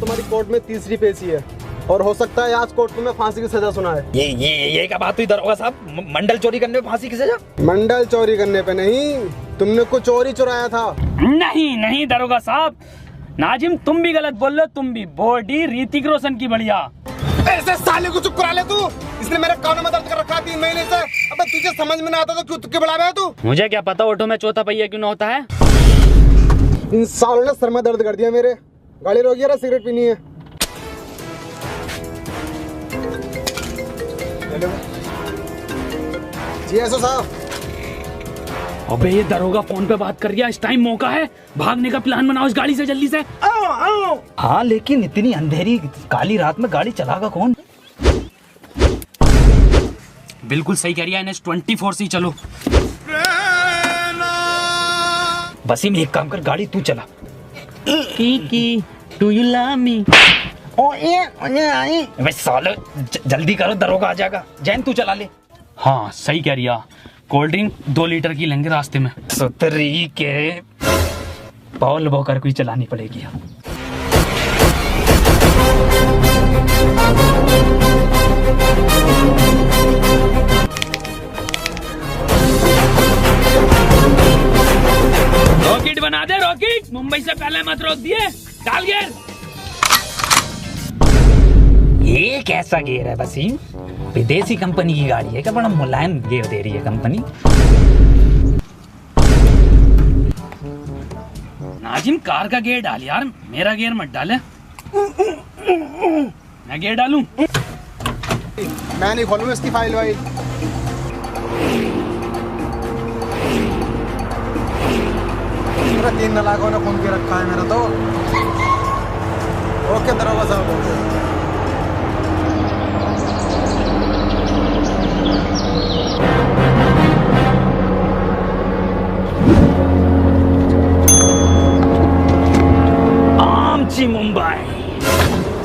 तुम्हारी कोर्ट में तीसरी पेशी है और हो सकता है आज कोर्ट तुम्हें फांसी की सजा सुनाए। ये क्या बात हुई दरोगा साहब? मंडल चोरी करने पे फांसी की सजा? मंडल चोरी करने पे नहीं, तुमने कुछ चोरी चुराया था। नहीं दरोगा साहब, नाजिम तुम भी गलत बोल रहे हो। तुम भी बॉडी ऋतिक रोशन की बढ़िया। ऐसे साले को चुप करा ले तू। इसने मेरे कानों में दर्द कर रखा 3 महीने से। अबे तुझे समझ में ना आता तो क्यों तुक्के बढ़ावा है तू? मुझे क्या पता ऑटो में चौथा पहिया क्यों ना होता है। इन सालों ने सर में दर्द कर दिया मेरे। गाड़ी रोकिए ना, सिगरेट पीनी है। जी एसओ साहब। अबे ये दरोगा फोन पे बात कर रहा है। इस टाइम मौका है, भागने का प्लान बनाओ इस गाड़ी से जल्दी से। आओ। हाँ लेकिन इतनी अंधेरी काली रात में गाड़ी चलागा कौन? बिल्कुल सही कह रही है NH24 से चलो। वसीम एक काम कर, गाड़ी तू चला। की डू यू लव मी? वैसे साले जल्दी करो, दरोगा आ जाएगा। जैन तू चला ले। हाँ सही कह रही है। कोल्ड ड्रिंक 2 लीटर की लेंगे रास्ते में। सुतरी के पॉल वॉकर को ही चलानी पड़ेगी। रॉकेट बना दे रॉकेट। मुंबई से पहले मत रोक दिए। डाल गियर। ये कैसा गियर है वसीम? विदेशी कंपनी की गाड़ी है क्या? बड़ा मुलायम गियर दे रही है कंपनी। नाजिम कार का गियर डाल यार, मेरा गियर मत डाले। मैं गियर डालूं? मैं नहीं खोलूंगा इसकी फाइल वाइल। पूरा 3 नलाकों ने फोन के रखा है मेरा तो। ओके दरोगा साहब। मुंबई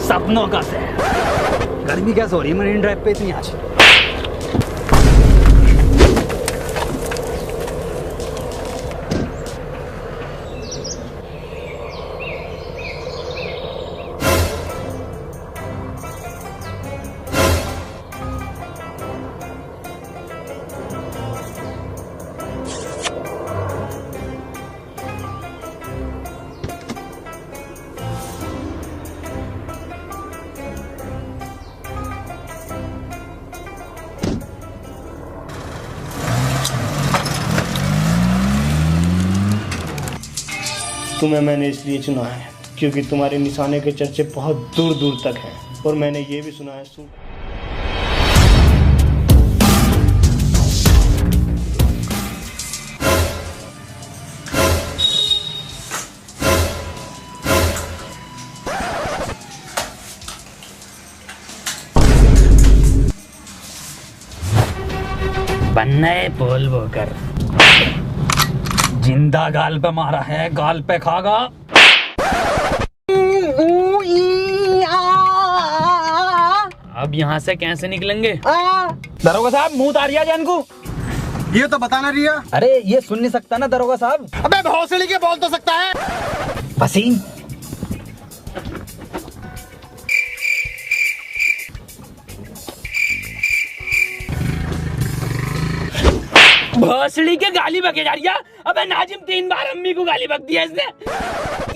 सपनों का शहर। गर्मी कैसे हो रही है मरीन ड्राइव पे इतनी आज? तुम्हें मैंने इसलिए चुना है क्योंकि तुम्हारे निशाने के चर्चे बहुत दूर दूर तक हैं और मैंने ये भी सुना है बनने बोल वो कर। जिंदा गाल पे मारा है, गाल पे खागा। अब यहाँ से कैसे निकलेंगे? दरोगा साहब मुंह तारिया जान को। ये तो बताना रिया। अरे ये सुन नहीं सकता ना दरोगा साहब। अबे भौसड़ी के बोल तो सकता है। वसीम भोसड़ी के गाली बके जा रही है। अबे नाजिम 3 बार अम्मी को गाली बक दिया इसने।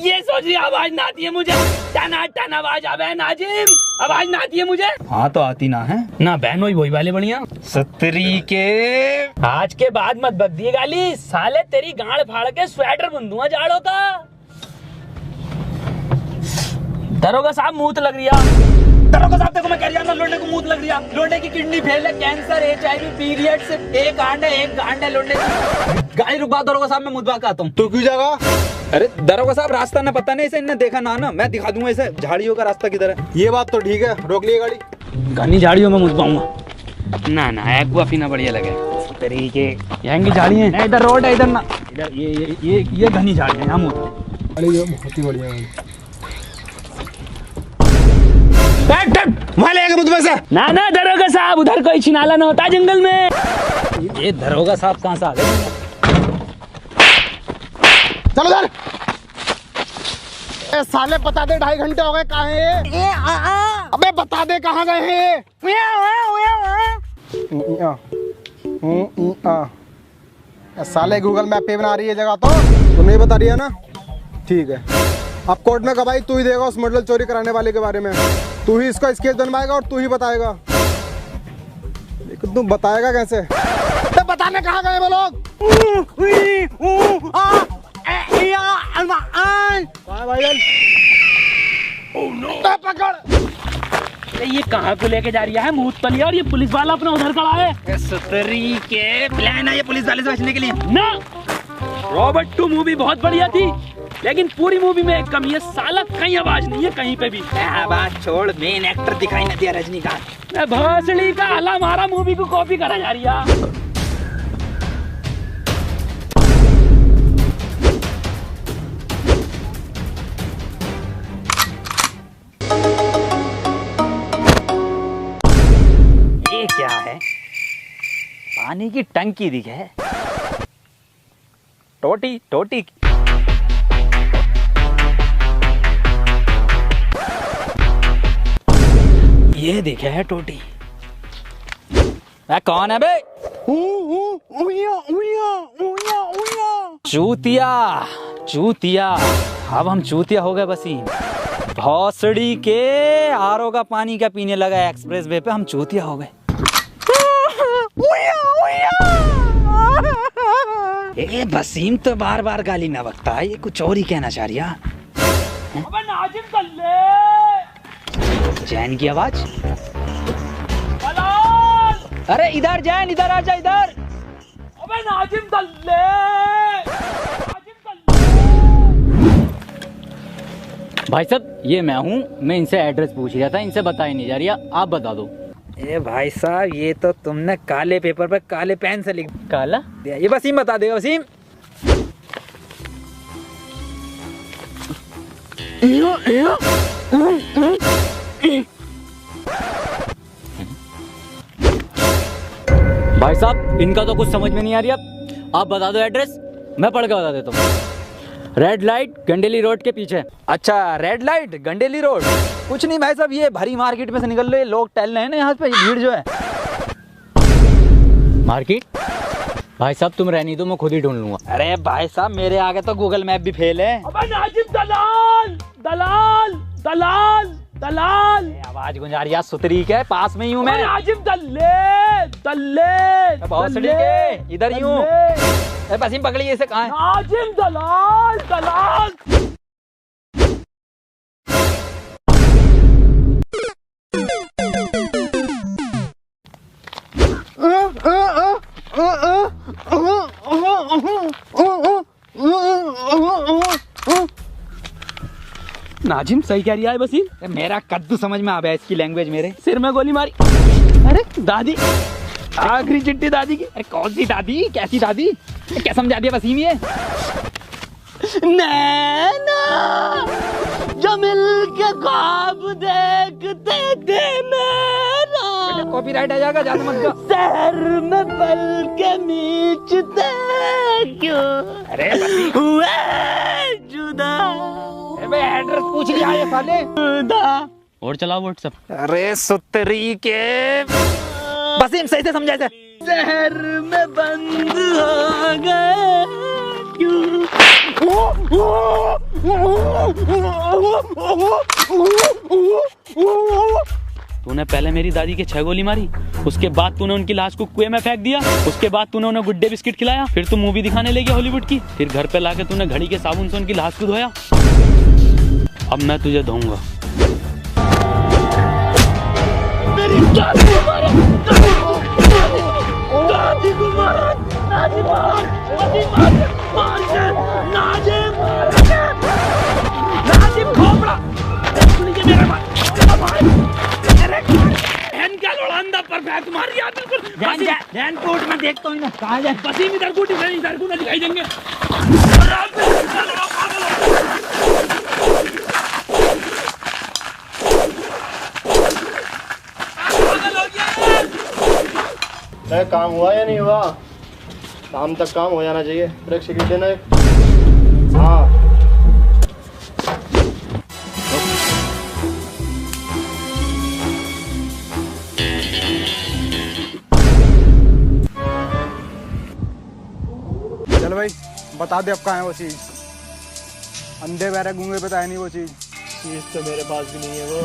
ये सोच रही आवाज ना आती है मुझे। टना टना आवाज आवे नाजिम, आवाज ना आती है मुझे। हाँ तो आती ना है ना बहन वही वाले बढ़िया। सतरी के आज के बाद मत बक दिए गाली, साले तेरी गांड फाड़ के स्वेटर बुन दूंगा जाड़ों का। दरोगा साहब मूत लग रही है। दरोगा साहब देखो मैं कह रहा हूँ लोंडे को मूत लग रही है। लोंडे की किडनी फेल है, कैंसर, HIV, पीरियड से एक गांड है लोंडे की। गाड़ी रुकवा दरोगा साहब, मैं मुद्दा आता हूँ। तू क्यों जाएगा? अरे दरोगा साहब रास्ता ना पता नहीं, इसे इन्हें देखा ना मैं दिखा दूंगा इसे झाड़ियों का रास्ता किधर है। ये बात तो ठीक है, रोक लिए गाड़ी। घनी झाड़ियों में मुझ पाऊंगा ना एक्वा पीना बढ़िया लगे। तरीके यहाँ की झाड़ी है, इधर रोड है, इधर ना इधर ये घनी झाड़ी है, यहाँ मुझ बहुत ही बढ़िया। वहाँ ले मुझ में से ना दरोगा साहब, उधर कोई छिनाला ना होता जंगल में। ये दरोगा साहब कहाँ से आ गए? चलो ए साले बता दे 2.5 घंटे हो गए, कहाँ है ये? अबे बता दे कहाँ गए हैं? साले गूगल मैप पे बना रही है जगह, तो नहीं बता रही है ना? ठीक है, अब कोर्ट में गवाही तू ही देगा उस मॉडल चोरी कराने वाले के बारे में। तू ही इसका स्केच बनवाएगा और तू ही बताएगा। लेकिन तू बताएगा कैसे? तो बताने कहाँ गए वो लोग? पकड़। ये कहाँ को लेके जा रही है मूतलिया, और ये पुलिस वाला अपना उधर खड़ा है। सुतरी के प्लान है ये पुलिस वाले से बचने के लिए ना। रॉबर्ट 2 मूवी बहुत बढ़िया थी, लेकिन पूरी मूवी में एक कमी है, साला कहीं आवाज नहीं है कहीं पे भी। बात छोड़, मेन एक्टर दिखाई न दिया रजनीकांत। भोसड़ी का हला मारा मूवी को कॉपी करा जा रही है। ये क्या है? पानी की टंकी दिखे है। टोटी टोटी ये दिखे है टोटी। कौन है बे? चूतिया चूतिया। अब हम चूतिया हो गए वसीम। भौसड़ी के आरओ का पानी क्या पीने लगा एक्सप्रेस वे पे, हम चूतिया हो गए। ये वसीम तो बार बार गाली न बकता है, ये कुछ और ही कहना चाह रही है। जैन की आवाज। अरे इधर जैन, इधर आजा इधर। अबे नाजिम दल्ले। भाई साहब ये मैं हूँ, मैं इनसे एड्रेस पूछ रहा था, इनसे बताई नहीं जा रही, आप बता दो। ए भाई साहब ये तो तुमने काले पेपर पे काले पेन से लिख काला दिया। ये वसीम बता देगा। वसीम भाई साहब इनका तो कुछ समझ में नहीं आ रही, अब आप बता दो एड्रेस, मैं पढ़ के बता देता हूँ। रेड लाइट गंडेली रोड के पीछे। अच्छा, रेड लाइट गंडेली रोड। कुछ नहीं भाई साहब, ये भरी मार्केट में से निकल रहे लोग टहल रहे हैं ना यहाँ पे, भीड़ जो है। मार्केट? भाई साहब तुम रहनी दो, मैं खुद ही ढूंढ लूंगा। अरे भाई साहब मेरे आगे तो गूगल मैप भी फेल है। अबे नाजिम दलाल दलाल दलाल दलाल। आवाज गुंजा रही है सुतरी के, पास में ही हूँ मैं। नाजिम दल्ले दल्ले भौसड़ी के इधर ही हूँ। वसीम पकड़िए इसे, कहाँ है? नाजिम दलाल दलाल। नाजिम सही कह रही है वसीम। मेरा कद्दू समझ में आ गया इसकी लैंग्वेज। मेरे सिर में गोली मारी। अरे दादी, आखिरी चिट्ठी दादी की। अरे कौन सी दादी, कैसी दादी? क्या समझा दिया वसीम ये? नैना जो मिल के ख्वाब देखते थे मेरा, कॉपीराइट आ जाएगा, ज्यादा मत गा। शहर में पल के मीचते क्यों अरे वसीम हुए जुदा। एड्रेस पूछ लिया ये साले। और चलाओ व्हाट्सएप। अरे सुतरी के वसीम सही से समझा। शहर में बंद हो गए क्यों? तूने पहले मेरी दादी के 6 गोली मारी, उसके बाद तूने उनकी लाश को कुएं में फेंक दिया, उसके बाद तूने उन्हें गुड्डे बिस्किट खिलाया, फिर तू मूवी दिखाने ले गया हॉलीवुड की, फिर घर पे लाके तूने घड़ी के साबुन से उनकी लाश को धोया। अब मैं तुझे धोऊंगा। मेरी दादी को मारा, दादी को मारा, दादी मार, दादी मार, मार दे, नाजिम, नाजिम खोपड़ा, ये मेरा मार, मेरे बहन का लोड़ांदा पर बैक मार दिया बिल्कुल। ध्यान कोर्ट में देखता हूँ ना, कहाँ जाए? वसीम इधर को दिखाई देंगे। काम हुआ या नहीं हुआ? शाम तक काम हो जाना चाहिए। ब्रेक सिगरेट देना एक। हाँ चल भाई बता दे अब कहाँ है वो चीज। अंधे बहरे गूंगे बताया नहीं वो चीज। चीज तो मेरे पास भी नहीं है वो।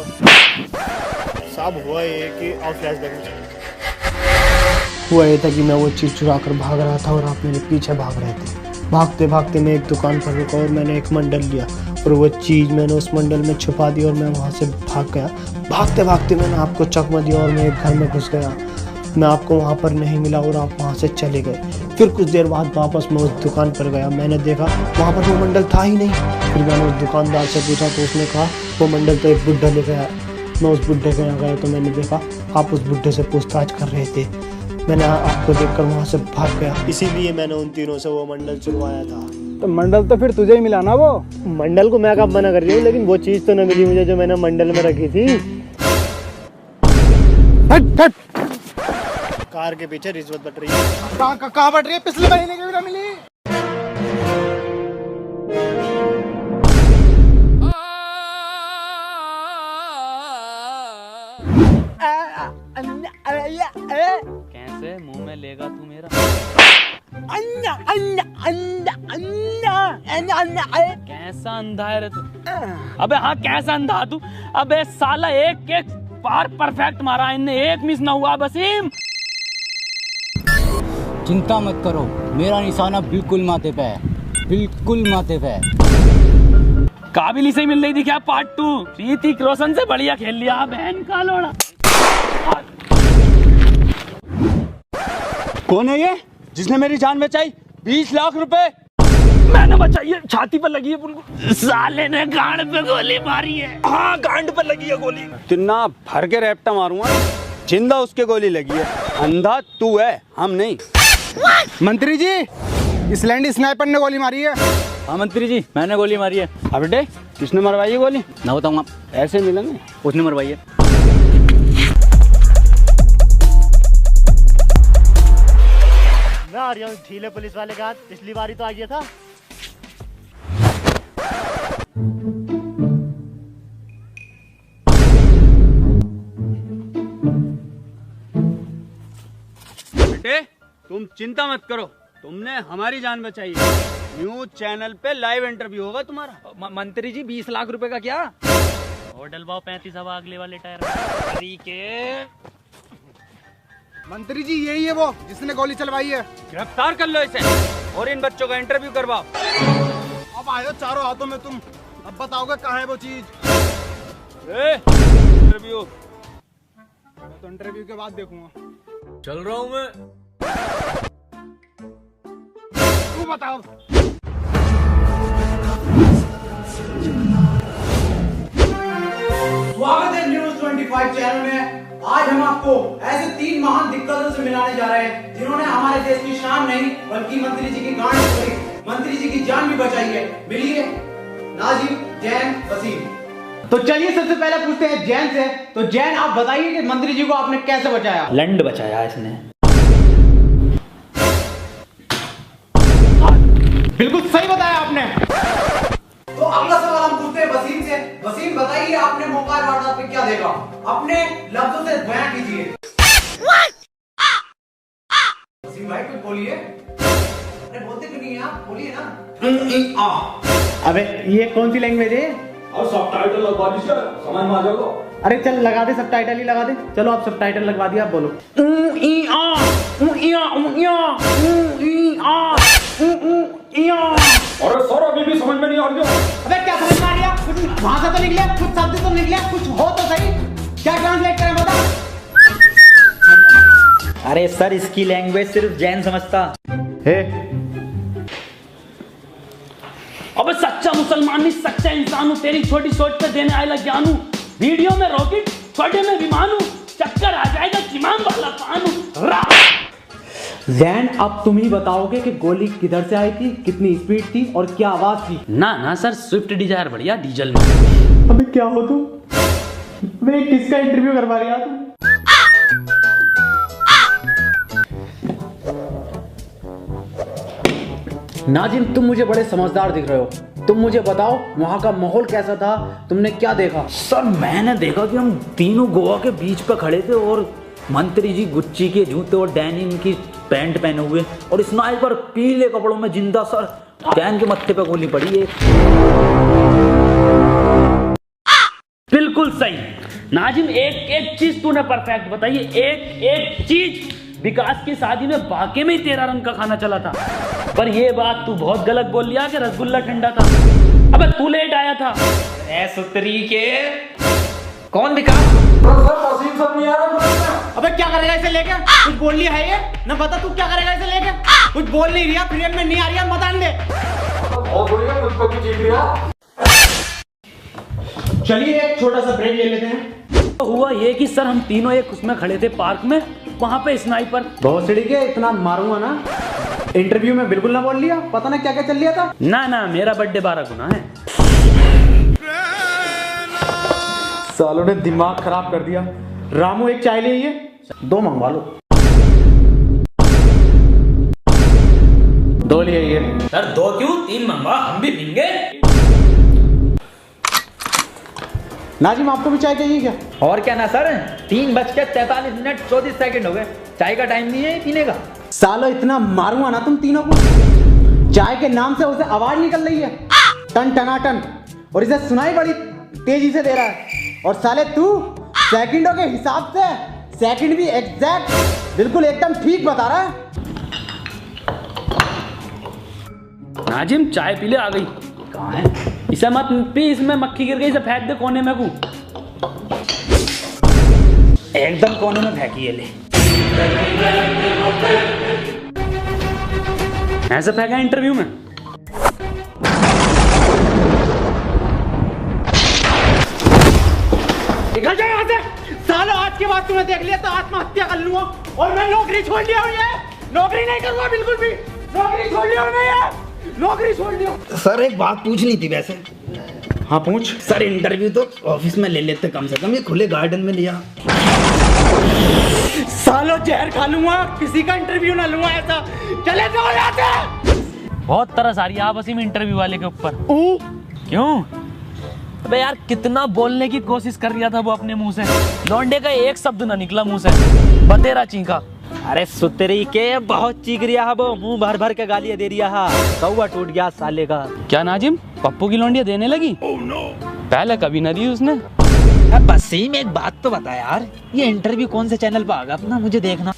सब हुआ ये कि और फ्लैशबैक हुआ ये था कि मैं वो चीज़ चुरा कर भाग रहा था और आप मेरे पीछे भाग रहे थे। भागते भागते मैं एक दुकान पर रुका और मैंने एक मंडल लिया और वो चीज़ मैंने उस मंडल में छुपा दी और मैं वहाँ से भाग गया। भागते भागते मैंने आपको चकमा दिया और मैं एक घर में घुस गया। मैं आपको वहाँ पर नहीं मिला और आप वहाँ से चले गए। फिर कुछ देर बाद वापस मैं उस दुकान पर गया। मैंने देखा वहाँ पर वो मंडल था ही नहीं। फिर मैंने उस दुकानदार से पूछा तो उसने कहा वो मंडल तो एक बुड्ढा ले गया। मैं उस बुड्ढे के यहाँ गया तो मैंने देखा आप उस बुड्ढे से पूछताछ कर रहे थे। मैंने आपको देखकर वहाँ से भाग गया, इसीलिए मैंने उन तीनों से वो मंडल चुरवाया था। तो मंडल तो फिर तुझे ही मिला ना वो। मंडल को मैं कब मना कर रही हूँ, लेकिन वो चीज़ तो न मिली मुझे जो मैंने मंडल में रखी थी। हट हट। कार के पीछे रिश्वत बट रही है। कहाँ बट रही है? पिछले महीने की भी ना मिली। कैसे मुंह में लेगा तू मेरा? कैसा अंधा है रे तू? अबे हाँ कैसा अंधा तू? अबे साला एक एक बार परफेक्ट मारा, इनने एक मिस ना हुआ। वसीम चिंता मत करो, मेरा निशाना बिल्कुल माथे पे है, बिल्कुल माथे पे है। काबिल से ही मिल रही थी क्या पार्ट 2? ऋतिक रोशन से बढ़िया खेल लिया बहन का लोड़ा। कौन है ये जिसने मेरी जान बचाई? 20 लाख रुपए मैंने बचाई है, छाती पर लगी है उनको। साले ने गांड पे गोली मारी है। हाँ गांड पे लगी है गोली। तिन्ना भर के रैप्टा मारूंगा, जिंदा उसके गोली लगी है। अंधा तू है, हम नहीं। मंत्री जी इस लैंड स्नाइपर ने गोली मारी है। हाँ मंत्री जी मैंने गोली मारी है। अब बेटे किसने मरवाई है गोली? ना बताऊंगा, ऐसे मिलेंगे। उसने मरवाई है। मैं आ रहा हूँ ढीले पुलिस वाले का हाथ, पिछली बारी तो आ गया था। बेटे तुम चिंता मत करो, तुमने हमारी जान बचाई है। न्यूज चैनल पे लाइव इंटरव्यू होगा तुम्हारा। मंत्री जी 20 लाख रुपए का क्या? और डलवाओ 35 हवा अगले वाले टायर। मंत्री जी यही है वो जिसने गोली चलवाई है। गिरफ्तार कर लो इसे और इन बच्चों का इंटरव्यू करवाओ। अब आए हो चारों हाथों में तुम, अब बताओगे कहाँ है वो चीज। इंटरव्यू मैं तो इंटरव्यू के बाद देखूंगा। चल रहा हूँ मैं। तू बताओ। स्वागत है न्यूज 25 चैनल में। आज हम आपको ऐसे 3 महान दिग्गजों से मिलाने जा रहे हैं जिन्होंने हमारे देश की शान नहीं बल्कि मंत्री जी की गांड तोड़ी, मंत्री जी की जान भी बचाई है। मिलिए नाजिम, जैन, वसीम। तो चलिए सबसे पहले पूछते हैं जैन से। तो जैन आप बताइए कि मंत्री जी को आपने कैसे बचाया? लंड बचाया इसने। बिल्कुल सही बताया आपने। तो अगला सवाल हम पूछते हैं वसीम से। वसीम बताइए आपने मौका वारदात पे क्या देखा? अपने लफ्जों से बयां कीजिए। वसीम भाई कुछ बोलिए। अरे बोलते क्यों नहीं है आप? बोलिए ना। अबे ये कौन सी लैंग्वेज है? और सबटाइटल लगवा दीजिए, समझ में आ जाएगा। अरे चल लगा दे, सबटाइटल ही लगा दे। चलो आप सबटाइटल लगवा दिया, आप बोलो। अरे सर अभी भी समझ में नहीं आ रही है। अबे क्या समझ में आ रहा? कुछ भाषा तो निकले, कुछ शब्द तो निकले, कुछ हो तो सही। क्या ट्रांसलेट करें बता? अरे सर इसकी लैंग्वेज सिर्फ जैन समझता। अबे सच्चा मुसलमान नहीं, सच्चा इंसान हूँ। तेरी छोटी सोच पे देने आया ज्ञान हूँ। वीडियो में रॉकेट, छोटे में विमान हूँ। चक्कर आ जाएगा किमान वाला पान हूँ। जैन अब तुम ही बताओगे कि गोली किधर से आई थी, कितनी स्पीड थी और क्या आवाज थी? ना सर स्विफ्ट डिजायर बढ़िया डीजल में। अबे क्या हो तुम? मैं किसका इंटरव्यू करवा रही तुम? नाजिम तुम मुझे बड़े समझदार दिख रहे हो। तुम मुझे बताओ वहाँ का माहौल कैसा था, तुमने क्या देखा? सर मैंने देखा कि हम तीनों गोवा के बीच पर खड़े थे और मंत्री जी गुच्ची के जूते और डेनिम की पैंट पहने हुए और स्नाइपर पीले कपड़ों में जिंदा सर कैन के मत्थे पे गोली पड़ी है। बिल्कुल सही नाजिम, एक एक चीज तूने परफेक्ट बताई है, एक एक चीज। विकास की शादी में वाकई में ही तेरा रंग का खाना चला था, पर ये बात तू बहुत गलत बोल लिया कि रसगुल्ला ठंडा था। अबे तू लेट आया था। सुतरी के कौन विकास? अबे क्या करेगा इसे लेके? कुछ बोल लिया है ये ना, बता तू क्या करेगा इसे लेके? कुछ बोल नहीं रहा, फ्रेम में नहीं आ रही है, मत दे। चलिए एक छोटा सा ब्रेक ले लेते हैं। तो हुआ ये कि सर हम तीनों एक उसमें खड़े थे पार्क में, वहां पे स्नाइपर। भोसड़ी के इतना मारूंगा ना, इंटरव्यू में बिल्कुल ना बोल लिया, पता ना क्या क्या चल लिया था। ना ना, मेरा बर्थडे 12 गुना है। सालों ने दिमाग खराब कर दिया। रामू एक चाय ले आइए, 2 मंगवा लो। 2 ले आइए। सर 2 क्यों, 3 मंगवा, हम भी पीएंगे। नाजिम आपको भी चाय चाहिए क्या? और क्या ना सर, 3:43 34 सेकंड हो गए, चाय का टाइम नहीं है पीने का। सालो इतना मारूंगा ना तुम तीनों को, चाय के नाम से उसे आवाज निकल रही है टन टनाटन, और इसे सुनाई बड़ी तेजी से दे रहा है। और साले तू सेकंडों के हिसाब से सेकंड भी एग्जैक्ट बिल्कुल एकदम ठीक बता रहा है। नाजिम चाय पी ले, आ गई। कहाँ है? इसे मत पी, इसमें मक्खी गिर गई, इसे फेंक दे कोने में को। एकदम कोने में फेंकी है, ले। ऐसे फेंका इंटरव्यू में। निकल जाए यहाँ से। सालो आज के बाद तुम्हें देख लिया तो आत्महत्या कर लूंगा, और मैं नौकरी छोड़ लिया हूँ, ये नौकरी नहीं करूंगा बिल्कुल भी, नौकरी छोड़ लिया हूँ मैं, ये नौकरी छोड़ लिया। सर एक बात पूछनी थी वैसे। हाँ पूछ। सर इंटरव्यू तो ऑफिस में ले लेते कम से कम, ये खुले गार्डन में लिया। सालो जहर खा लूंगा, किसी का इंटरव्यू ना लूंगा ऐसा। चले जाओ यहाँ से। बहुत तरस आ रही है आप वसीम इंटरव्यू वाले के ऊपर। क्यों? अबे यार कितना बोलने की कोशिश कर रहा था वो अपने मुंह से, लौंडे का एक शब्द ना निकला मुंह से, बतेरा चीखा। अरे सुतरी के बहुत चीख रिया है वो, मुंह भर भर के गालियां दे रिया है, कौवा टूट गया साले का। क्या नाजिम, पप्पू की लौंडिया देने लगी? पहले कभी न दी उसने। अब बसीम एक बात तो बता यार, ये इंटरव्यू कौन से चैनल पे आगा अपना, मुझे देखना।